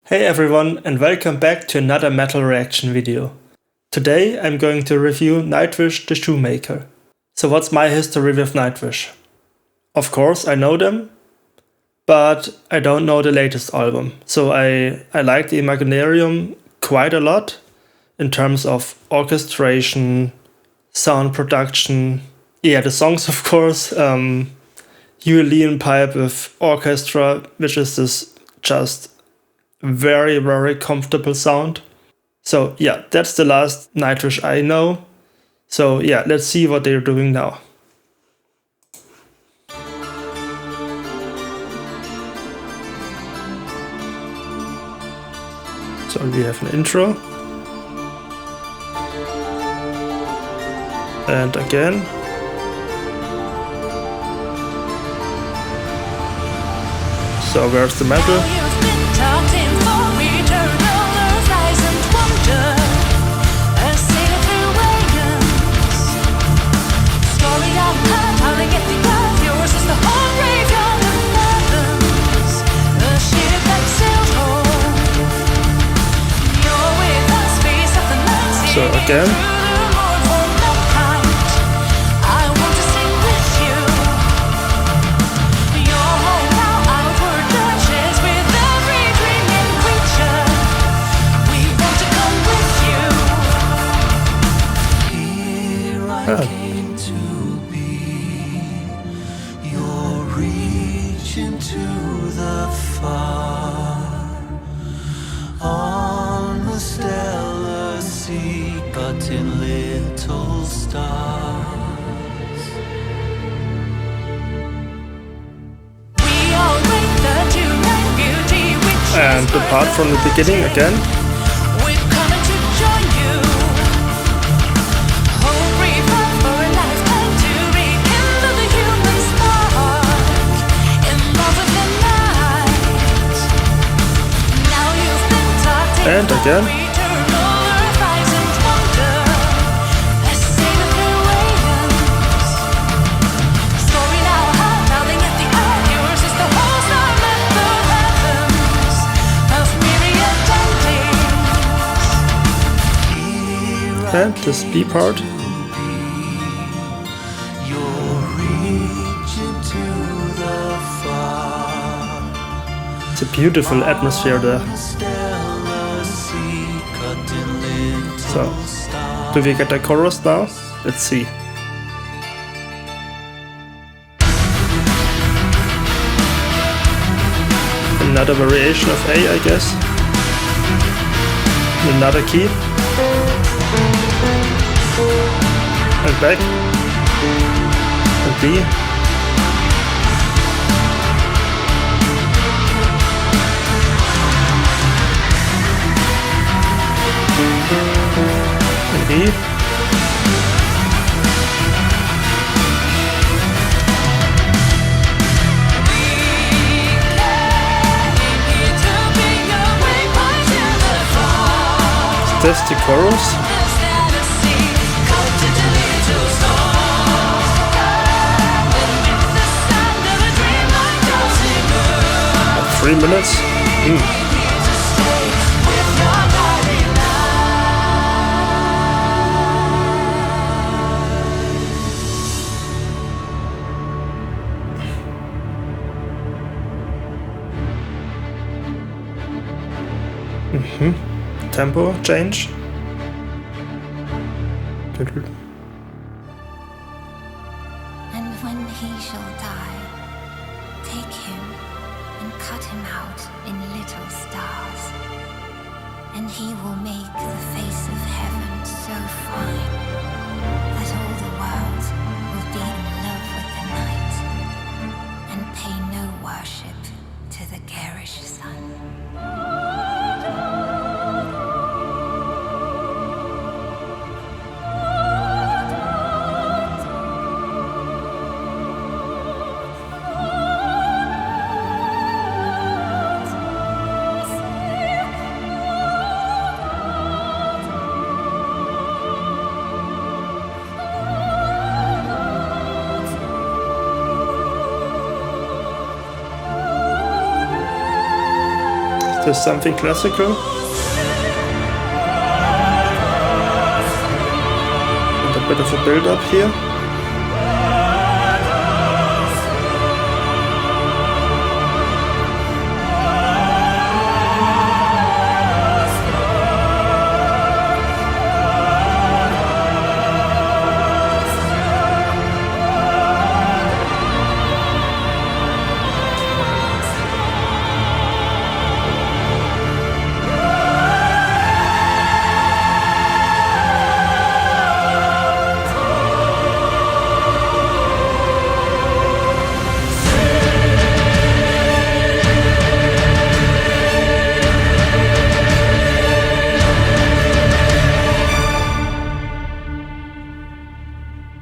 Hey everyone, and welcome back to another metal reaction video. Today I'm going to review Nightwish the Shoemaker. So what's my history with Nightwish? Of course I know them, but I don't know the latest album. So I like the Imaginarium quite a lot in terms of orchestration, sound production, the songs of course, Uillean pipe with orchestra, which is this just very, very comfortable sound. So yeah, that's the last Nightwish I know. So yeah, let's see what they're doing now. So we have an intro. And again. So where's the metal? So again. In little stars. And the part from the beginning again. We're coming to join you. Hope revive for a lifetime to rekindle the human spark in love with the night. Now you've been tucked in. And again. And this B part. It's a beautiful atmosphere there. So, do we get a chorus now? Let's see. Another variation of A, I guess. Another key. And back. And B. And E. That's the chorus. At 3 minutes. Tempo change. And when he shall die, take him and cut him out in little stars, and he will make the face of heaven so fine that all the world will be in love with the night and pay no worship to the garish sun. to something classical. And a bit of a build-up here.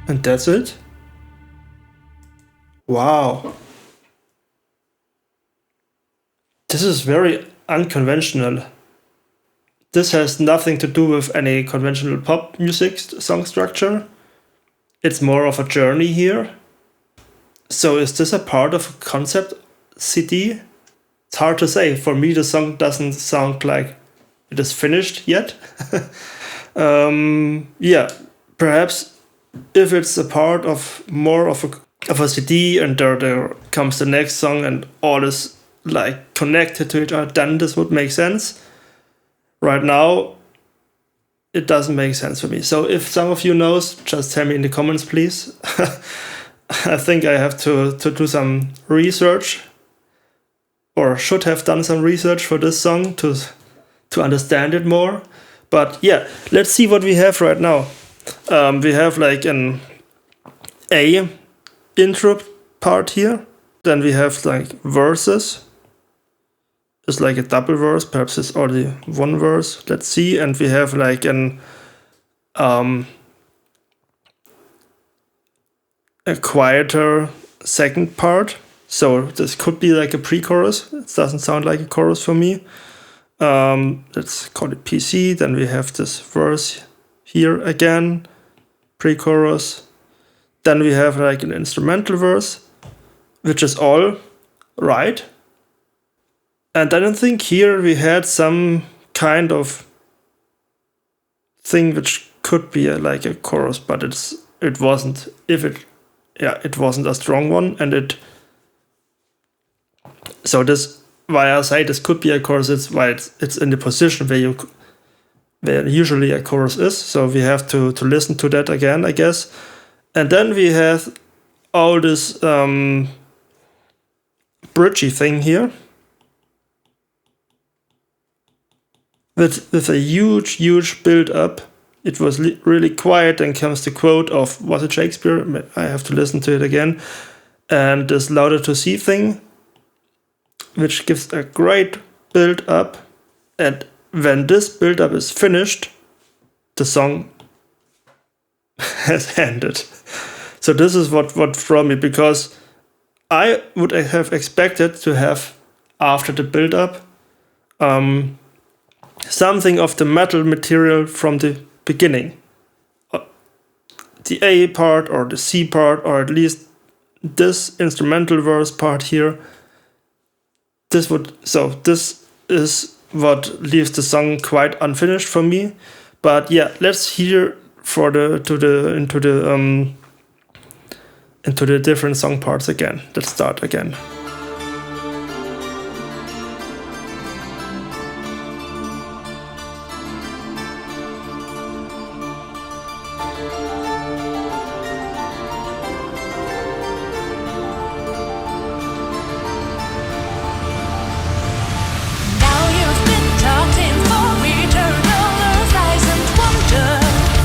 And that's it? Wow. This is very unconventional. This has nothing to do with any conventional pop music song structure. It's more of a journey here. So is this a part of a concept CD? It's hard to say. For me, the song doesn't sound like it is finished yet. Yeah, perhaps if it's a part of more of a CD and there comes the next song and all is like connected to each other, then this would make sense. Right now, it doesn't make sense for me. So if some of you knows, just tell me in the comments, please. I think I have to do some research, or should have done some research for this song to understand it more. But yeah, let's see what we have right now. We have like an A intro part here. Then we have like verses. It's like a double verse, perhaps it's already one verse. Let's see. And we have like an a quieter second part. So this could be like a pre-chorus. It doesn't sound like a chorus for me. Let's call it PC. Then we have this verse here again, pre-chorus. Then we have like an instrumental verse, which is all right. And I don't think here we had some kind of thing which could be like a chorus, but it wasn't. It wasn't a strong one, and so this, why I say this could be a chorus, it's why it's in the position where usually a chorus is. So we have to listen to that again, I guess. And then we have all this bridgey thing here with a huge build up. It was really quiet, and comes the quote of, was it Shakespeare? I have to listen to it again. And this louder to see thing, which gives a great build up. And when this build up is finished, the song has ended. So this is what drew me, because I would have expected to have, after the build up, something of the metal material from the beginning. The A part or the C part, or at least this instrumental verse part here. This is what leaves the song quite unfinished for me. But yeah, let's hear into the different song parts again. Let's start again.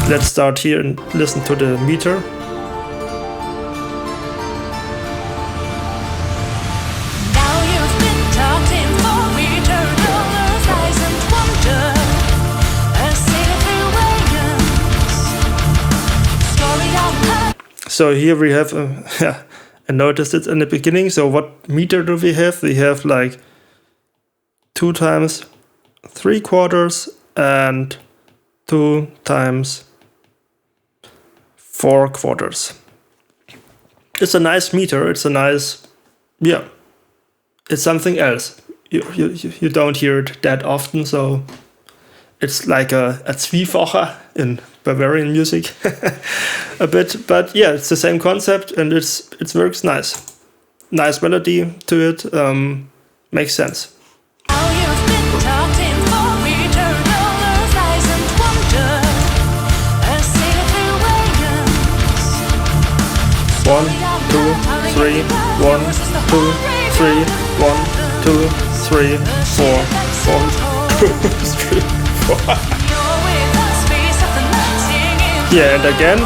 Let's start here and listen to the meter. So here we have, I noticed it in the beginning. So what meter do we have? We have like 2 times 3/4 and 2 times 4/4. It's a nice meter. It's a nice, it's something else. you don't hear it that often, so it's like a Zwiefacher in Bavarian music a bit, but yeah, it's the same concept and it works nice. Nice melody to it, makes sense. Now you've been tucked in for eternal lies and wonder, a sailor through wagons. 1, 2, 3, 1, 2, 3, 1, 2, 3, 4, 1, 2, 3, 4. You're with us, face of the night, singing. Yeah, and again.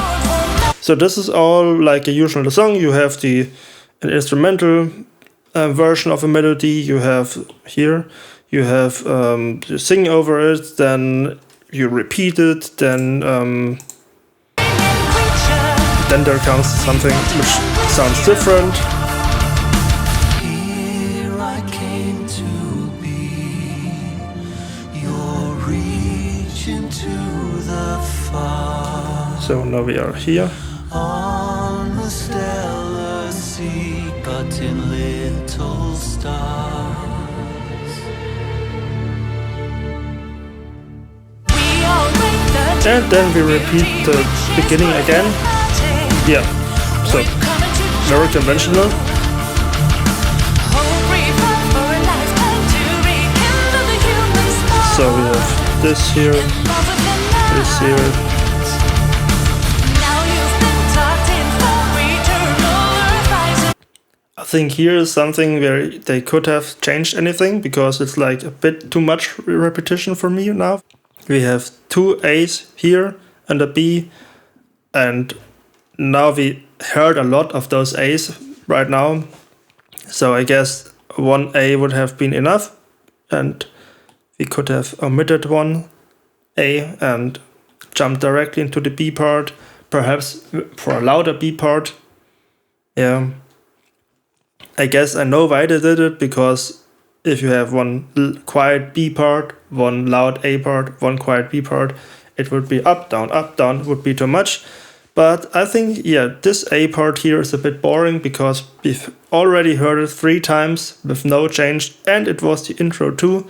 So this is all like a usual song. You have an instrumental version of a melody. You have here. You have you sing over it. Then you repeat it. Then there comes something which sounds different. Here I came to be. You're reaching to the far. So now we are here. On the stellar sea, cut in little stars. We all break the And then we repeat the beginning again. Yeah, so very conventional. So we have this here, this here. I think here is something where they could have changed anything because it's like a bit too much repetition for me now. We have two A's here and a B, and now we heard a lot of those A's right now. So I guess one A would have been enough, and we could have omitted one A and jumped directly into the B part, perhaps for a louder B part. Yeah. I guess I know why they did it, because if you have one quiet B part, one loud A part, one quiet B part, it would be up, down, would be too much. But I think, yeah, this A part here is a bit boring because we've already heard it 3 times with no change, and it was the intro too.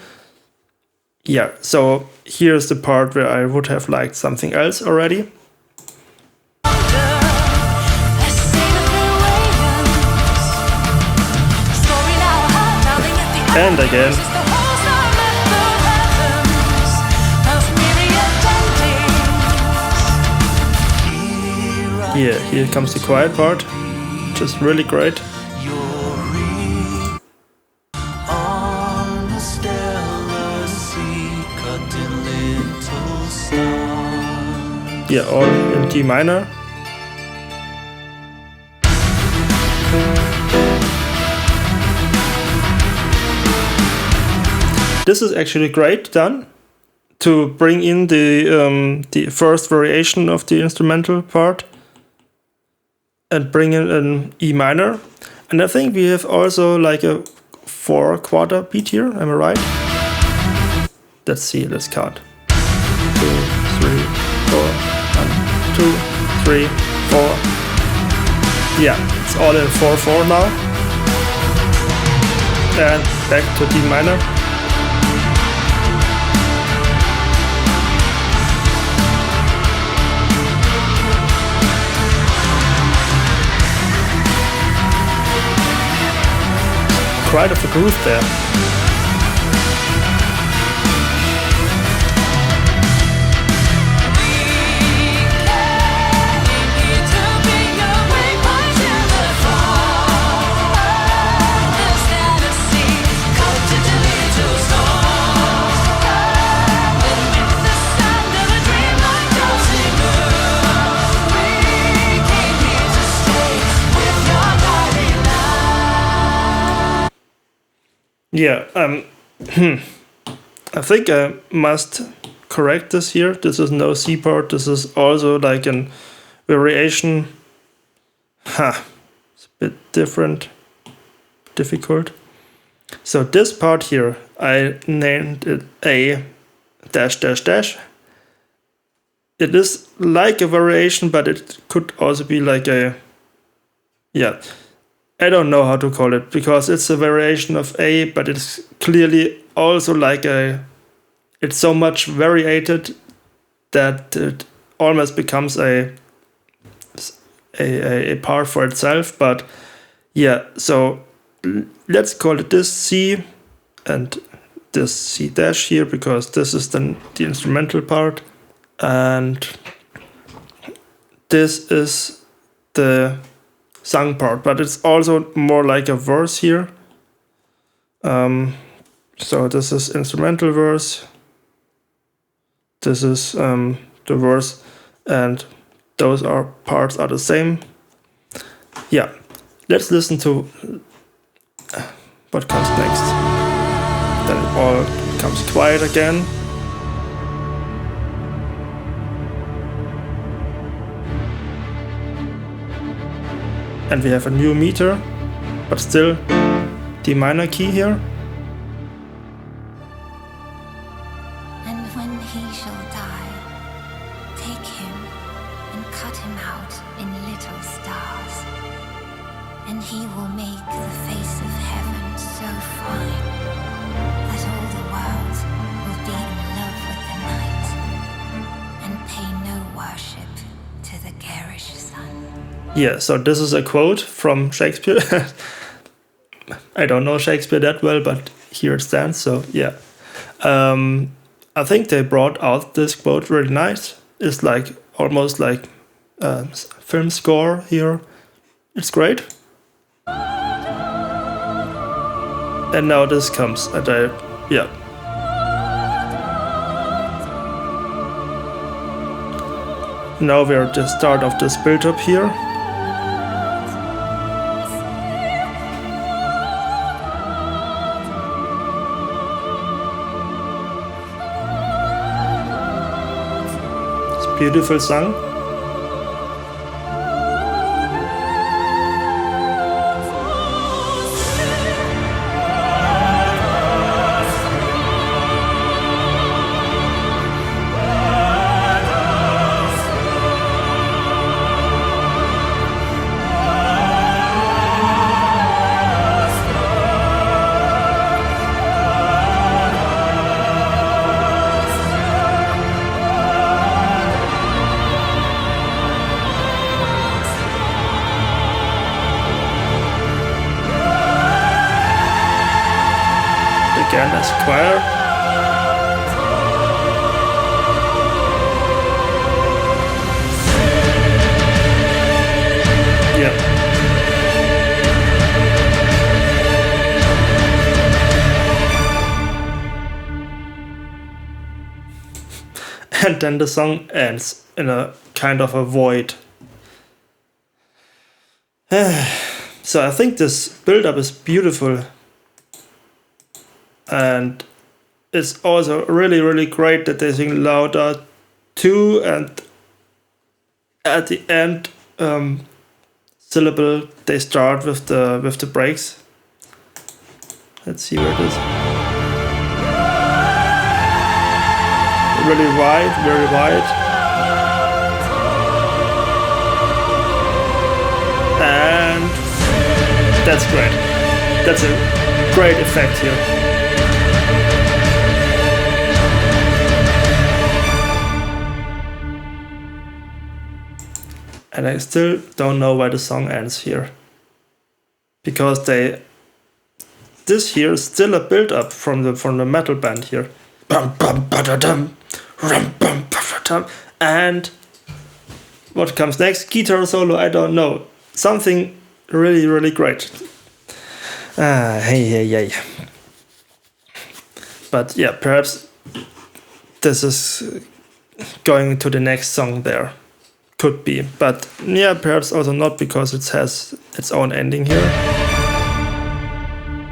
Yeah, so here's the part where I would have liked something else already. And again. Yeah, here comes the quiet part, which is really great. On the stellar sea, cut in little stars. Yeah, all in D minor. This is actually great done to bring in the first variation of the instrumental part and bring in an E minor. And I think we have also like a 4/4 beat here, am I right? Let's see, let's count. 2, 3, 4, 1, 2, 3, 4. Yeah, it's all in 4/4 now. And back to D minor. Quite of a groove there. Yeah, I think I must correct this here. This is no C part. This is also like a variation. It's a bit different, difficult. So this part here, I named it A dash dash dash. It is like a variation, but it could also be like a, yeah. I don't know how to call it, because it's a variation of A, but it's clearly also like it's so much variated that it almost becomes a part for itself. But yeah, so let's call it this C and this C dash here, because this is the instrumental part, and this is the sung part, but it's also more like a verse here. So this is instrumental verse, this is the verse, and those parts are the same. Yeah, let's listen to what comes next. Then it all becomes quiet again. And we have a new meter, but still D minor key here. And when he shall die, take him and cut him out in little stars, and he will make the face of heaven so fine that all the world will be in love with the night and pay no worship to the garish sun. Yeah, so this is a quote from Shakespeare. I don't know Shakespeare that well, but here it stands, so yeah. I think they brought out this quote really nice. It's like almost like a film score here. It's great. And now this comes, and yeah. Now we're at the start of this build-up here. Beautiful song. Again, a square. Yeah. And then the song ends in a kind of a void. So I think this build-up is beautiful. And it's also really, really great that they sing louder too, and at the end syllable they start with the breaks. Let's see where it is. Really wide, very wide. And that's great. That's a great effect here. And I still don't know why the song ends here. Because this here is still a build-up from the metal band here. And what comes next? Guitar solo, I don't know. Something really, really great. Hey. But yeah, perhaps this is going to the next song there. Could be, but yeah, perhaps also not, because it has its own ending here.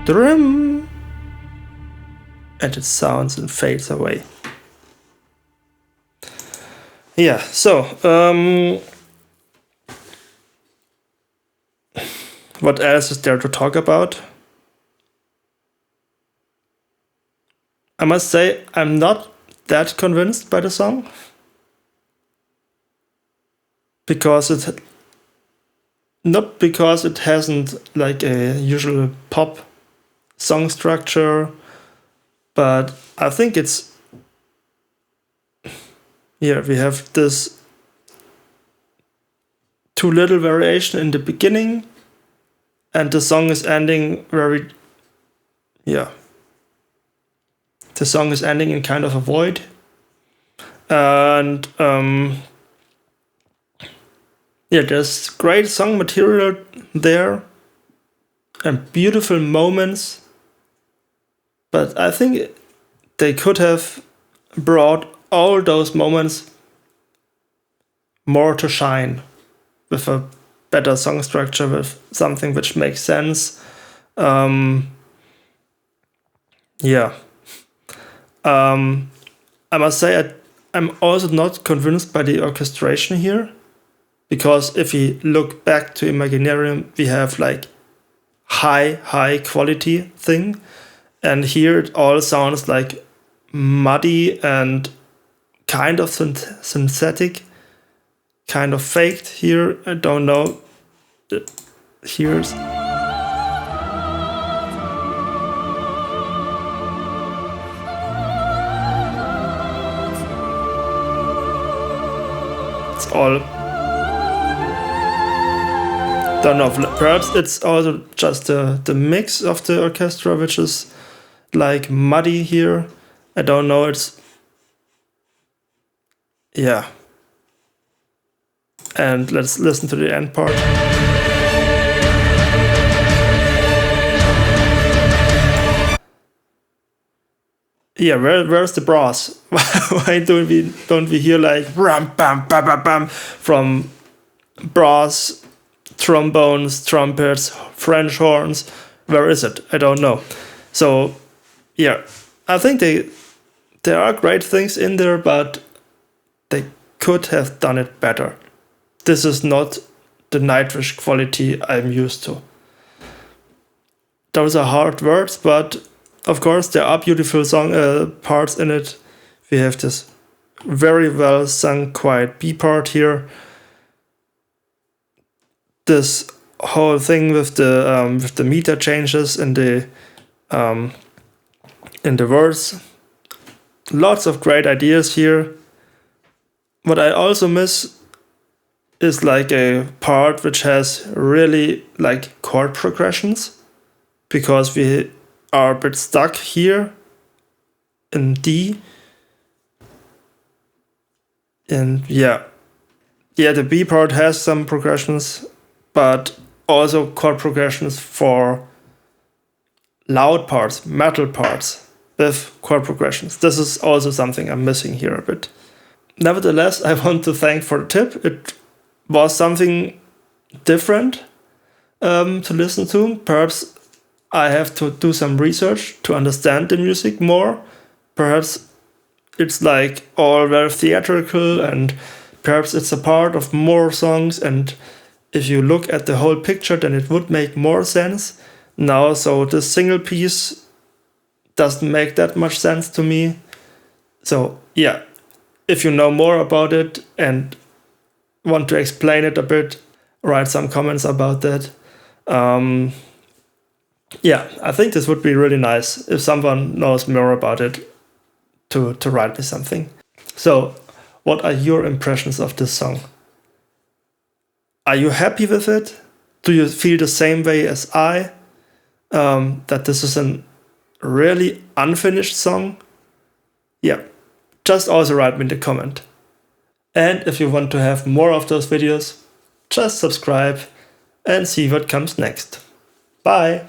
Drum! And it sounds and fades away. Yeah, so what else is there to talk about? I must say I'm not that convinced by the song, because Not because it hasn't like a usual pop song structure, but I think it's, here we have this too little variation in the beginning, and the song is ending very, the song is ending in kind of a void. And there's great song material there and beautiful moments, but I think they could have brought all those moments more to shine with a better song structure, with something which makes sense. I must say I'm also not convinced by the orchestration here, because if we look back to Imaginarium, we have like high quality thing, and here it all sounds like muddy and kind of synthetic, kind of faked here. I don't know. Here's it's all, don't know, perhaps it's also just the mix of the orchestra which is like muddy here. I don't know, it's, and let's listen to the end part. Where's the brass? Why don't we hear like ram bam bam bam bam from brass, trombones, trumpets, French horns? Where is it? I don't know. So I think there are great things in there, but they could have done it better. This is not the Nightwish quality I'm used to. Those are hard words, but of course there are beautiful song parts in it. We have this very well sung quiet B part here. This whole thing with the meter changes in the verse. Lots of great ideas here. What I also miss is like a part which has really like chord progressions, because we are a bit stuck here in D. And the B part has some progressions, but also chord progressions for loud parts, metal parts with chord progressions. This is also something I'm missing here a bit. Nevertheless, I want to thank for the tip. It was something different to listen to. Perhaps I have to do some research to understand the music more. Perhaps it's like all very theatrical, and perhaps it's a part of more songs, and if you look at the whole picture, then it would make more sense. Now, so this single piece doesn't make that much sense to me. So if you know more about it and want to explain it a bit, write some comments about that. I think this would be really nice if someone knows more about it to write me something. So, what are your impressions of this song? Are you happy with it? Do you feel the same way as I? That this is a really unfinished song? Just also write me in the comment. And if you want to have more of those videos, just subscribe and see what comes next. Bye!